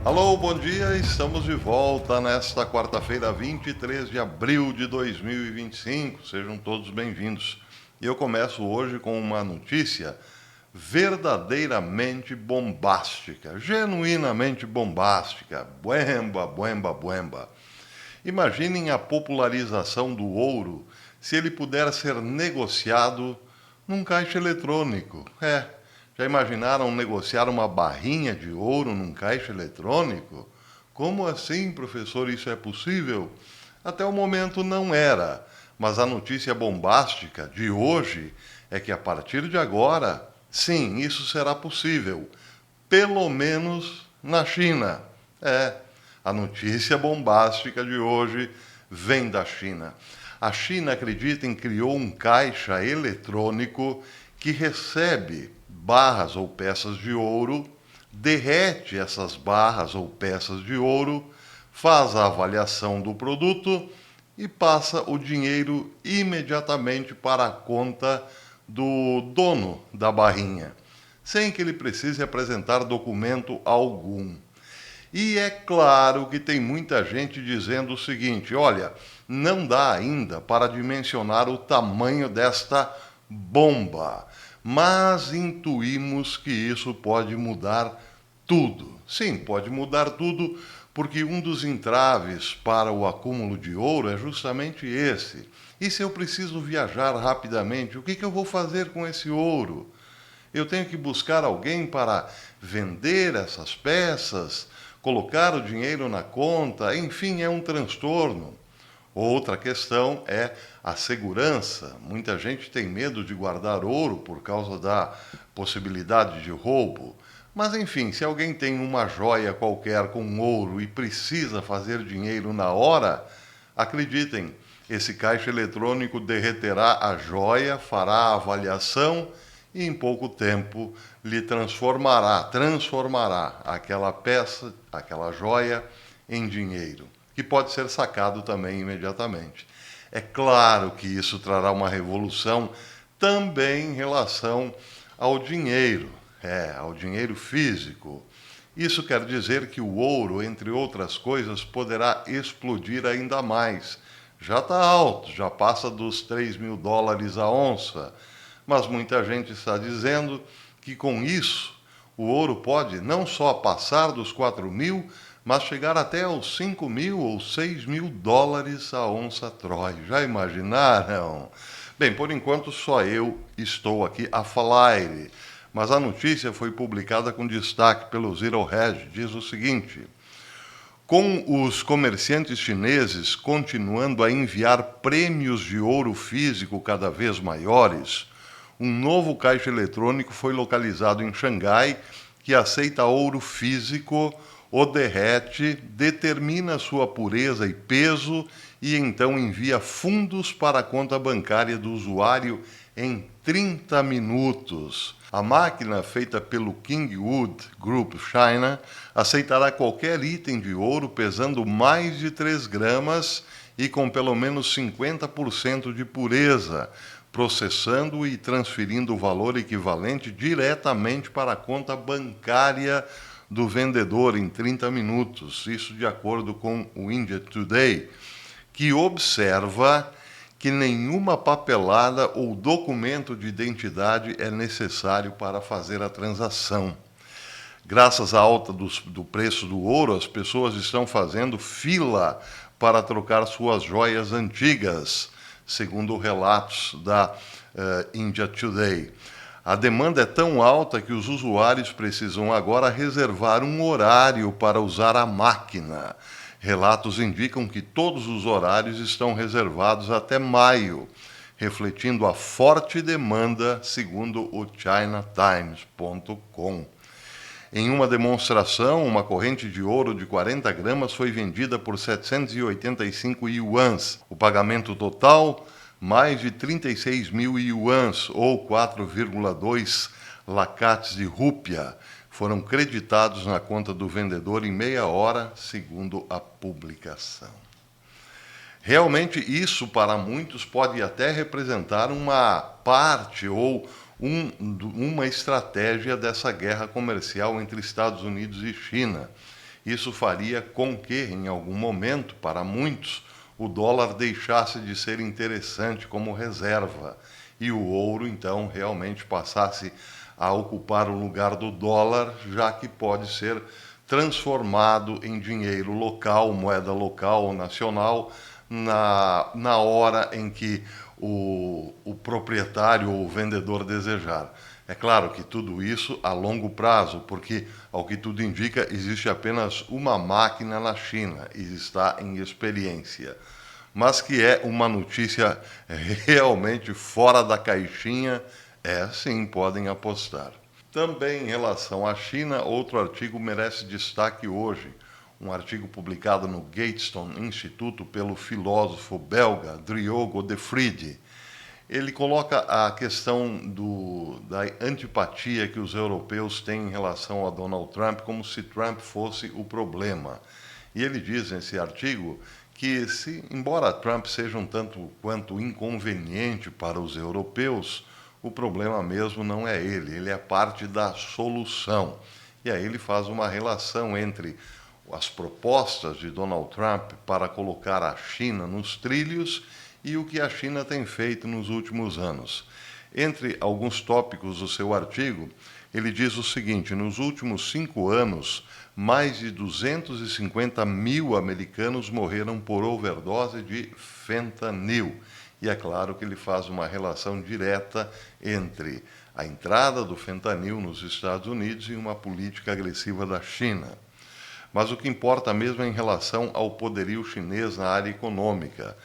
Alô, bom dia, estamos de volta nesta quarta-feira, 23 de abril de 2025. Sejam todos bem-vindos. E eu começo hoje com uma notícia verdadeiramente bombástica, genuinamente bombástica. Buemba, buemba, buemba. Imaginem a popularização do ouro se ele puder ser negociado num caixa eletrônico. Já imaginaram negociar uma barrinha de ouro num caixa eletrônico? Como assim, professor, isso é possível? Até o momento não era, mas a notícia bombástica de hoje é que a partir de agora, sim, isso será possível, pelo menos na China. A notícia bombástica de hoje vem da China. A China, acreditem, criou um caixa eletrônico que recebe barras ou peças de ouro, derrete essas barras ou peças de ouro, faz a avaliação do produto e passa o dinheiro imediatamente para a conta do dono da barrinha, sem que ele precise apresentar documento algum. E é claro que tem muita gente dizendo o seguinte: olha, não dá ainda para dimensionar o tamanho desta bomba, mas intuímos que isso pode mudar tudo. Sim, pode mudar tudo, porque um dos entraves para o acúmulo de ouro é justamente esse. E se eu preciso viajar rapidamente, o que eu vou fazer com esse ouro? Eu tenho que buscar alguém para vender essas peças, colocar o dinheiro na conta, enfim, é um transtorno. Outra questão é a segurança. Muita gente tem medo de guardar ouro por causa da possibilidade de roubo. Mas, enfim, se alguém tem uma joia qualquer com ouro e precisa fazer dinheiro na hora, acreditem, esse caixa eletrônico derreterá a joia, fará a avaliação e em pouco tempo lhe transformará aquela peça, aquela joia em dinheiro, que pode ser sacado também imediatamente. É claro que isso trará uma revolução também em relação ao dinheiro, ao dinheiro físico. Isso quer dizer que o ouro, entre outras coisas, poderá explodir ainda mais. Já está alto, já passa dos US$ 3.000 a onça. Mas muita gente está dizendo que com isso o ouro pode não só passar dos 4.000, mas chegar até aos 5.000 ou US$ 6.000 a onça Troy. Já imaginaram? Bem, por enquanto só eu estou aqui a falar, mas a notícia foi publicada com destaque pelo Zero Hedge. Diz o seguinte: com os comerciantes chineses continuando a enviar prêmios de ouro físico cada vez maiores, um novo caixa eletrônico foi localizado em Xangai que aceita ouro físico, o derrete, determina sua pureza e peso e então envia fundos para a conta bancária do usuário em 30 minutos. A máquina, feita pelo Kingwood Group China, aceitará qualquer item de ouro pesando mais de 3 gramas e com pelo menos 50% de pureza, processando e transferindo o valor equivalente diretamente para a conta bancária do vendedor em 30 minutos. Isso de acordo com o India Today, que observa que nenhuma papelada ou documento de identidade é necessário para fazer a transação. Graças à alta do preço do ouro, as pessoas estão fazendo fila para trocar suas joias antigas, segundo relatos da India Today. A demanda é tão alta que os usuários precisam agora reservar um horário para usar a máquina. Relatos indicam que todos os horários estão reservados até maio, refletindo a forte demanda, segundo o ChinaTimes.com. Em uma demonstração, uma corrente de ouro de 40 gramas foi vendida por 785 yuans. O pagamento total, mais de 36 mil yuans, ou 4,2 lacates de rúpia, foram creditados na conta do vendedor em meia hora, segundo a publicação. Realmente, isso para muitos pode até representar uma parte ou uma estratégia dessa guerra comercial entre Estados Unidos e China. Isso faria com que, em algum momento, para muitos, o dólar deixasse de ser interessante como reserva e o ouro, então, realmente passasse a ocupar o lugar do dólar, já que pode ser transformado em dinheiro local, moeda local ou nacional, na hora em que o proprietário ou o vendedor desejar. É claro que tudo isso a longo prazo, porque, ao que tudo indica, existe apenas uma máquina na China e está em experiência. Mas que é uma notícia realmente fora da caixinha, sim, podem apostar. Também em relação à China, outro artigo merece destaque hoje. Um artigo publicado no Gatestone Instituto pelo filósofo belga Diogo de Friede. Ele coloca a questão da antipatia que os europeus têm em relação a Donald Trump como se Trump fosse o problema. E ele diz nesse artigo que, embora Trump seja um tanto quanto inconveniente para os europeus, o problema mesmo não é ele é parte da solução. E aí ele faz uma relação entre as propostas de Donald Trump para colocar a China nos trilhos e o que a China tem feito nos últimos anos. Entre alguns tópicos do seu artigo, ele diz o seguinte: nos últimos 5 anos, mais de 250 mil americanos morreram por overdose de fentanil. E é claro que ele faz uma relação direta entre a entrada do fentanil nos Estados Unidos e uma política agressiva da China. Mas o que importa mesmo é em relação ao poderio chinês na área econômica.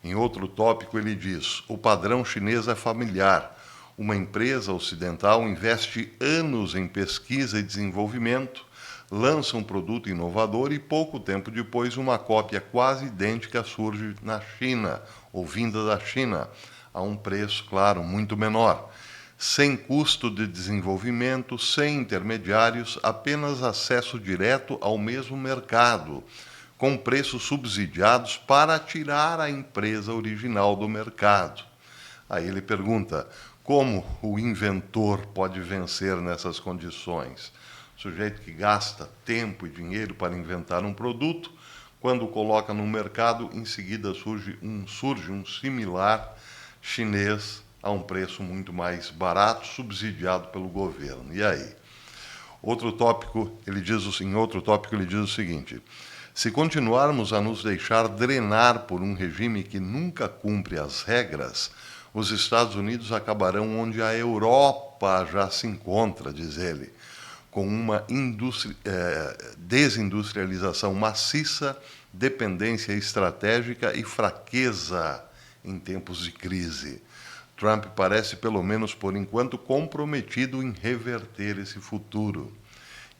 Em outro tópico, ele diz: o padrão chinês é familiar. Uma empresa ocidental investe anos em pesquisa e desenvolvimento, lança um produto inovador e pouco tempo depois uma cópia quase idêntica surge na China, ou vinda da China, a um preço, claro, muito menor. Sem custo de desenvolvimento, sem intermediários, apenas acesso direto ao mesmo mercado, com preços subsidiados para tirar a empresa original do mercado. Aí ele pergunta: como o inventor pode vencer nessas condições? O sujeito que gasta tempo e dinheiro para inventar um produto, quando o coloca no mercado, em seguida surge um similar chinês a um preço muito mais barato, subsidiado pelo governo. E aí? Em outro tópico, ele diz o seguinte: se continuarmos a nos deixar drenar por um regime que nunca cumpre as regras, os Estados Unidos acabarão onde a Europa já se encontra, diz ele, com uma desindustrialização maciça, dependência estratégica e fraqueza em tempos de crise. Trump parece, pelo menos por enquanto, comprometido em reverter esse futuro.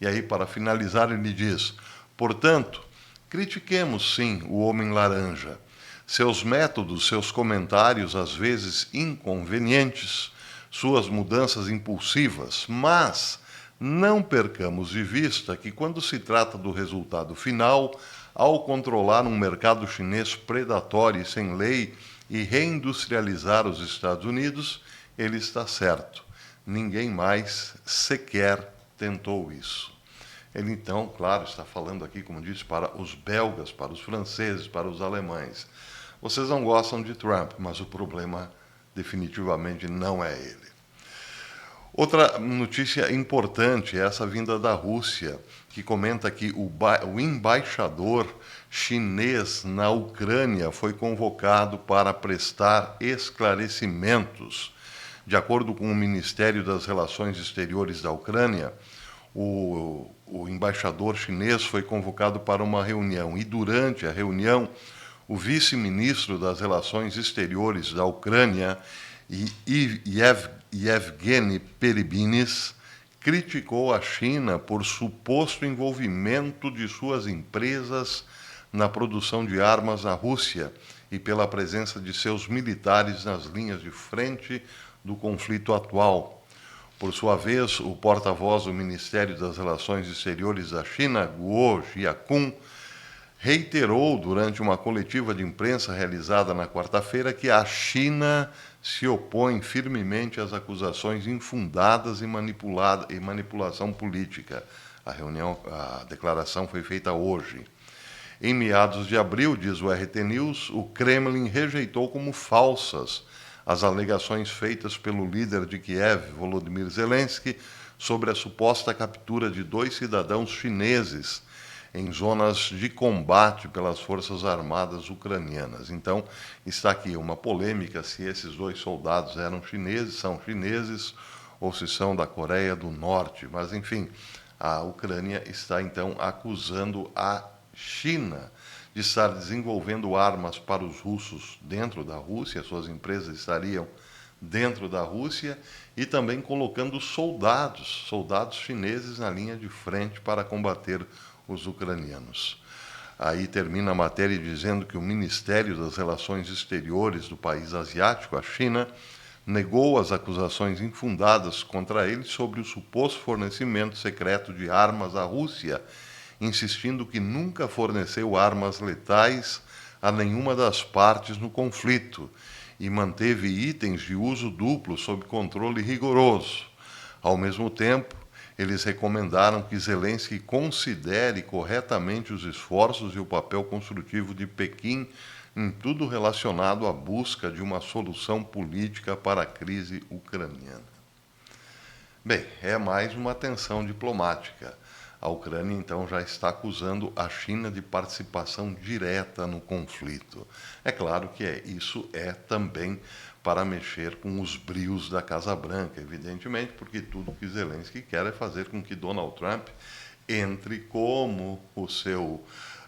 E aí, para finalizar, ele diz: portanto, critiquemos sim o Homem Laranja. Seus métodos, seus comentários, às vezes inconvenientes, suas mudanças impulsivas, mas não percamos de vista que, quando se trata do resultado final, ao controlar um mercado chinês predatório e sem lei e reindustrializar os Estados Unidos, ele está certo. Ninguém mais sequer tentou isso. Ele, então, claro, está falando aqui, como disse, para os belgas, para os franceses, para os alemães. Vocês não gostam de Trump, mas o problema definitivamente não é ele. Outra notícia importante é essa vinda da Rússia, que comenta que o embaixador chinês na Ucrânia foi convocado para prestar esclarecimentos. De acordo com o Ministério das Relações Exteriores da Ucrânia, o embaixador chinês foi convocado para uma reunião e, durante a reunião, o vice-ministro das Relações Exteriores da Ucrânia, Yevgeny Peribines, criticou a China por suposto envolvimento de suas empresas na produção de armas na Rússia e pela presença de seus militares nas linhas de frente do conflito atual. Por sua vez, o porta-voz do Ministério das Relações Exteriores da China, Guo Jiakun, reiterou durante uma coletiva de imprensa realizada na quarta-feira que a China se opõe firmemente às acusações infundadas e manipulação política. A declaração foi feita hoje. Em meados de abril, diz o RT News, o Kremlin rejeitou como falsas as alegações feitas pelo líder de Kiev, Volodymyr Zelensky, sobre a suposta captura de 2 cidadãos chineses em zonas de combate pelas forças armadas ucranianas. Então, está aqui uma polêmica se esses 2 soldados são chineses, ou se são da Coreia do Norte. Mas, enfim, a Ucrânia está, então, acusando a China de estar desenvolvendo armas para os russos dentro da Rússia, suas empresas estariam dentro da Rússia, e também colocando soldados chineses na linha de frente para combater os ucranianos. Aí termina a matéria dizendo que o Ministério das Relações Exteriores do país asiático, a China, negou as acusações infundadas contra ele sobre o suposto fornecimento secreto de armas à Rússia, insistindo que nunca forneceu armas letais a nenhuma das partes no conflito e manteve itens de uso duplo sob controle rigoroso. Ao mesmo tempo, eles recomendaram que Zelensky considere corretamente os esforços e o papel construtivo de Pequim em tudo relacionado à busca de uma solução política para a crise ucraniana. Bem, é mais uma tensão diplomática. A Ucrânia, então, já está acusando a China de participação direta no conflito. É claro que isso é também para mexer com os brios da Casa Branca, evidentemente, porque tudo que Zelensky quer é fazer com que Donald Trump entre como o seu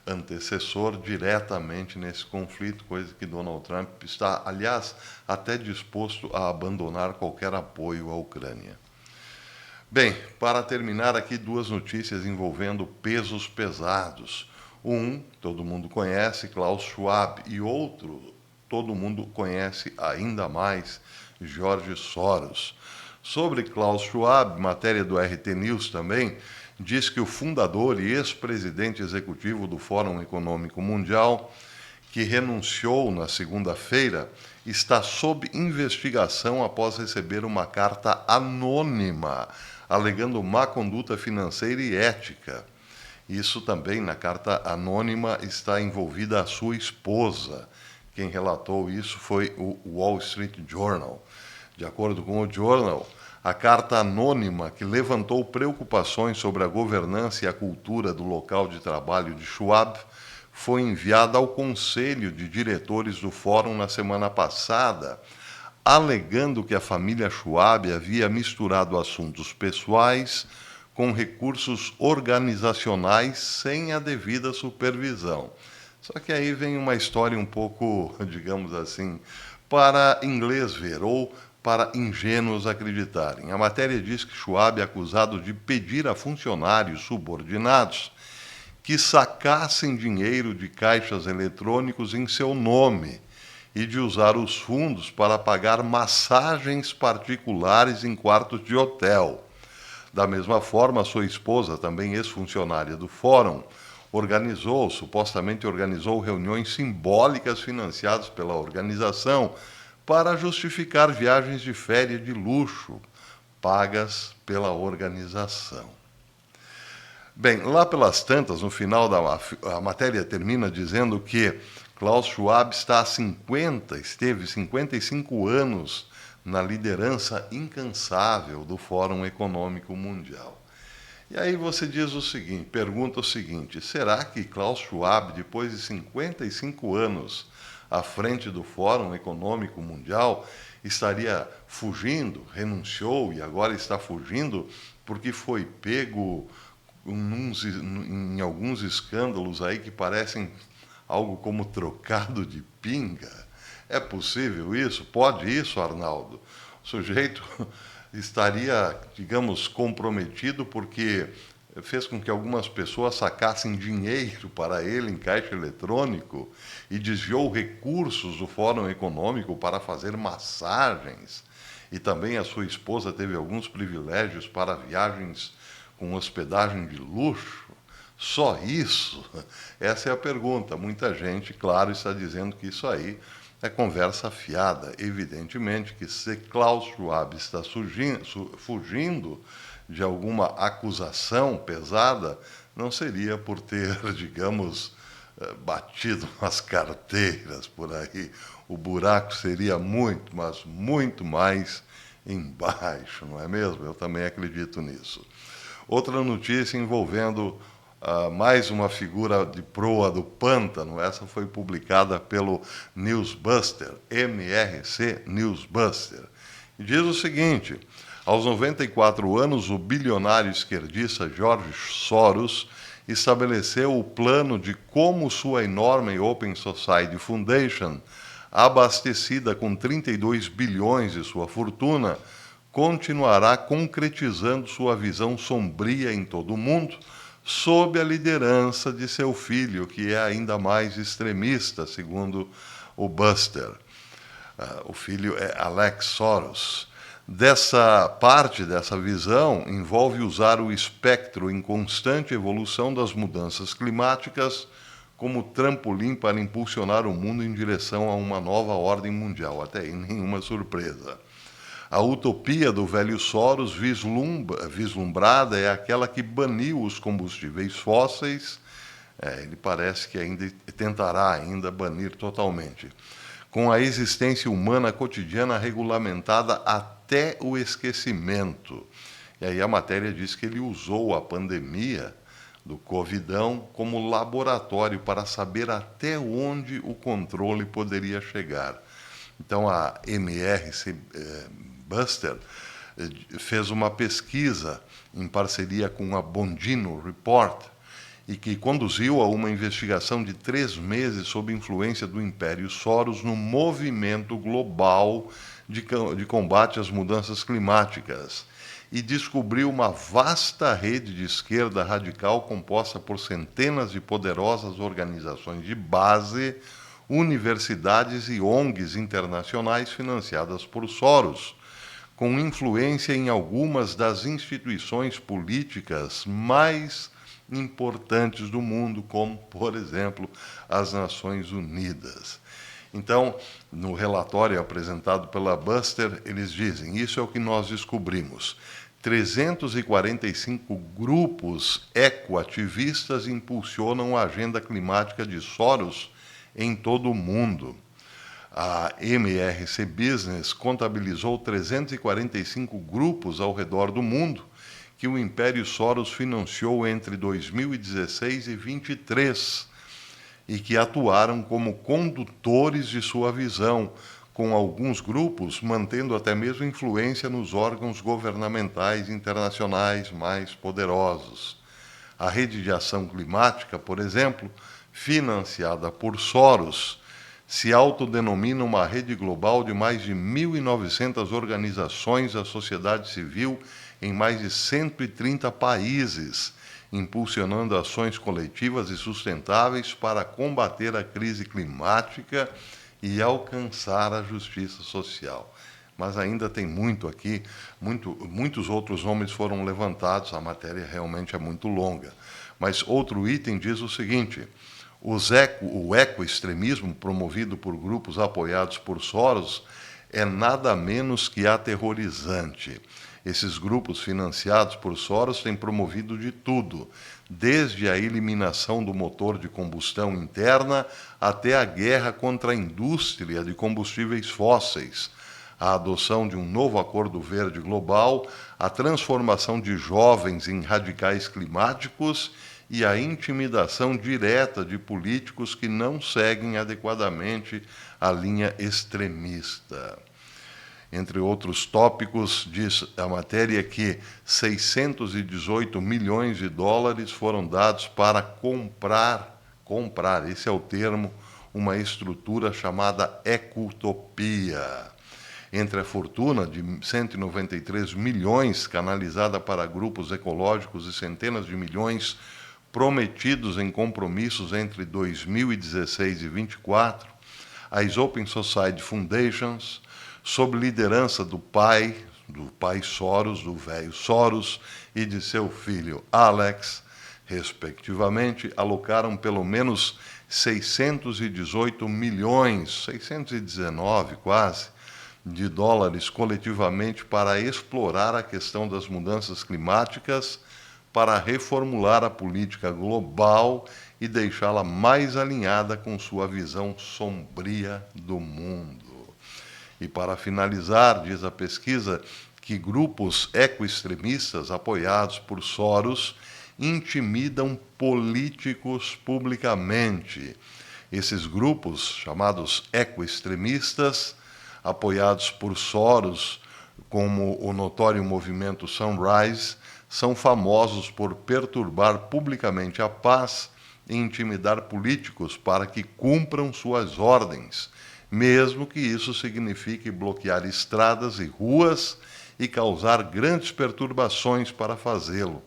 antecessor diretamente nesse conflito, coisa que Donald Trump está, aliás, até disposto a abandonar qualquer apoio à Ucrânia. Bem, para terminar aqui, 2 notícias envolvendo pesos pesados. Um, todo mundo conhece, Klaus Schwab, e outro, todo mundo conhece ainda mais, George Soros. Sobre Klaus Schwab, matéria do RT News também, diz que o fundador e ex-presidente executivo do Fórum Econômico Mundial, que renunciou na segunda-feira, está sob investigação após receber uma carta anônima alegando má conduta financeira e ética. Isso também, na carta anônima, está envolvida a sua esposa. Quem relatou isso foi o Wall Street Journal. De acordo com o Journal, a carta anônima que levantou preocupações sobre a governança e a cultura do local de trabalho de Schwab foi enviada ao Conselho de Diretores do Fórum na semana passada, alegando que a família Schwab havia misturado assuntos pessoais com recursos organizacionais sem a devida supervisão. Só que aí vem uma história um pouco, digamos assim, para inglês ver ou para ingênuos acreditarem. A matéria diz que Schwab é acusado de pedir a funcionários subordinados que sacassem dinheiro de caixas eletrônicos em seu nome e de usar os fundos para pagar massagens particulares em quartos de hotel. Da mesma forma, sua esposa, também ex-funcionária do Fórum, supostamente organizou reuniões simbólicas financiadas pela organização para justificar viagens de férias de luxo, pagas pela organização. Bem, lá pelas tantas, no final a matéria termina dizendo que Klaus Schwab esteve 55 anos na liderança incansável do Fórum Econômico Mundial. E aí você diz pergunta o seguinte, será que Klaus Schwab, depois de 55 anos à frente do Fórum Econômico Mundial, estaria fugindo, renunciou e agora está fugindo porque foi pego em alguns escândalos aí que parecem algo como trocado de pinga? É possível isso? Pode isso, Arnaldo? O sujeito estaria, digamos, comprometido porque fez com que algumas pessoas sacassem dinheiro para ele em caixa eletrônico e desviou recursos do Fórum Econômico para fazer massagens. E também a sua esposa teve alguns privilégios para viagens com hospedagem de luxo. Só isso? Essa é a pergunta. Muita gente, claro, está dizendo que isso aí é conversa fiada. Evidentemente que se Klaus Schwab está fugindo de alguma acusação pesada, não seria por ter, digamos, batido umas carteiras por aí. O buraco seria muito, mas muito mais embaixo, não é mesmo? Eu também acredito nisso. Outra notícia envolvendo mais uma figura de proa do pântano, essa foi publicada pelo Newsbuster, MRC Newsbuster. E diz o seguinte: aos 94 anos, o bilionário esquerdista George Soros estabeleceu o plano de como sua enorme Open Society Foundation, abastecida com 32 bilhões de sua fortuna, continuará concretizando sua visão sombria em todo o mundo, sob a liderança de seu filho, que é ainda mais extremista, segundo o Buster. O filho é Alex Soros. Dessa parte dessa visão envolve usar o espectro em constante evolução das mudanças climáticas como trampolim para impulsionar o mundo em direção a uma nova ordem mundial. Até aí nenhuma surpresa. A utopia do velho Soros vislumbrada é aquela que baniu os combustíveis fósseis. Ele parece que ainda tentará banir totalmente, com a existência humana cotidiana regulamentada até o esquecimento. E aí a matéria diz que ele usou a pandemia do Covidão como laboratório para saber até onde o controle poderia chegar. Então a MRC Buster fez uma pesquisa em parceria com a Bondino Report e que conduziu a uma investigação de 3 meses sob influência do Império Soros no movimento global de combate às mudanças climáticas e descobriu uma vasta rede de esquerda radical composta por centenas de poderosas organizações de base, universidades e ONGs internacionais financiadas por Soros, com influência em algumas das instituições políticas mais importantes do mundo, como, por exemplo, as Nações Unidas. Então, no relatório apresentado pela Buster, eles dizem: isso é o que nós descobrimos. 345 grupos ecoativistas impulsionam a agenda climática de Soros em todo o mundo. A MRC Business contabilizou 345 grupos ao redor do mundo que o Império Soros financiou entre 2016 e 2023 e que atuaram como condutores de sua visão, com alguns grupos mantendo até mesmo influência nos órgãos governamentais internacionais mais poderosos. A Rede de Ação Climática, por exemplo, financiada por Soros, se autodenomina uma rede global de mais de 1.900 organizações da sociedade civil em mais de 130 países, impulsionando ações coletivas e sustentáveis para combater a crise climática e alcançar a justiça social. Mas ainda tem muito aqui, muitos outros nomes foram levantados, a matéria realmente é muito longa. Mas outro item diz o seguinte: o ecoextremismo promovido por grupos apoiados por Soros é nada menos que aterrorizante. Esses grupos financiados por Soros têm promovido de tudo, desde a eliminação do motor de combustão interna até a guerra contra a indústria de combustíveis fósseis, a adoção de um novo acordo verde global, a transformação de jovens em radicais climáticos e a intimidação direta de políticos que não seguem adequadamente a linha extremista. Entre outros tópicos, diz a matéria que 618 milhões de dólares foram dados para comprar, esse é o termo, uma estrutura chamada Ecotopia. Entre a fortuna de 193 milhões canalizada para grupos ecológicos e centenas de milhões prometidos em compromissos entre 2016 e 2024, as Open Society Foundations, sob liderança do pai Soros, do velho Soros, e de seu filho Alex, respectivamente, alocaram pelo menos 618 milhões, 619 quase, de dólares coletivamente para explorar a questão das mudanças climáticas, para reformular a política global e deixá-la mais alinhada com sua visão sombria do mundo. E para finalizar, diz a pesquisa que grupos ecoextremistas apoiados por Soros intimidam políticos publicamente. Esses grupos, chamados ecoextremistas, apoiados por Soros, como o notório movimento Sunrise, são famosos por perturbar publicamente a paz e intimidar políticos para que cumpram suas ordens, mesmo que isso signifique bloquear estradas e ruas e causar grandes perturbações para fazê-lo.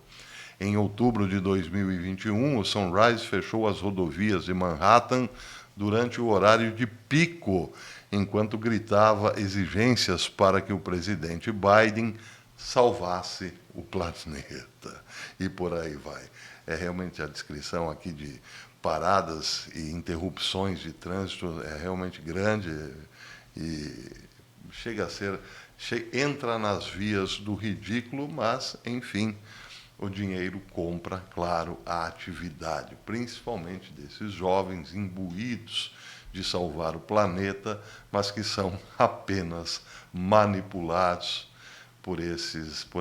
Em outubro de 2021, o Sunrise fechou as rodovias de Manhattan durante o horário de pico, enquanto gritava exigências para que o presidente Biden salvasse o planeta. E por aí vai. É realmente a descrição aqui de paradas e interrupções de trânsito é realmente grande e chega a ser, entra nas vias do ridículo, mas, enfim, o dinheiro compra, claro, a atividade, principalmente desses jovens imbuídos de salvar o planeta, mas que são apenas manipulados por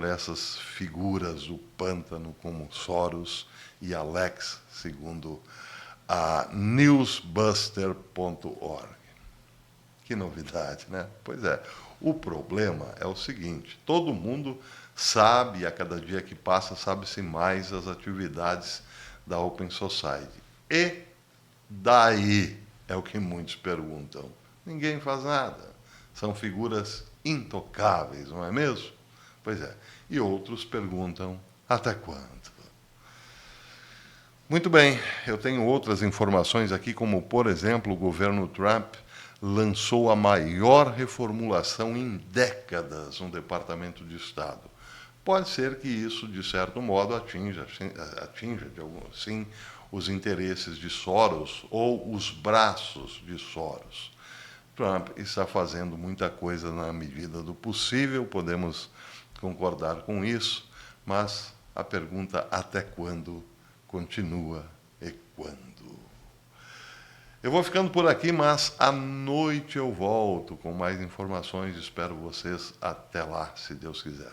essas figuras do pântano como Soros e Alex, segundo a newsbuster.org. Que novidade, né? Pois é. O problema é o seguinte, todo mundo sabe, a cada dia que passa, sabe-se mais as atividades da Open Society. E daí é o que muitos perguntam. Ninguém faz nada. São figuras intocáveis, não é mesmo? Pois é. E outros perguntam, até quando? Muito bem, eu tenho outras informações aqui, como, por exemplo, o governo Trump lançou a maior reformulação em décadas no Departamento de Estado. Pode ser que isso, de certo modo, atinja de algum, sim, os interesses de Soros ou os braços de Soros. Trump está fazendo muita coisa na medida do possível, podemos concordar com isso, mas a pergunta até quando continua ecoando. Eu vou ficando por aqui, mas à noite eu volto com mais informações. Espero vocês até lá, se Deus quiser.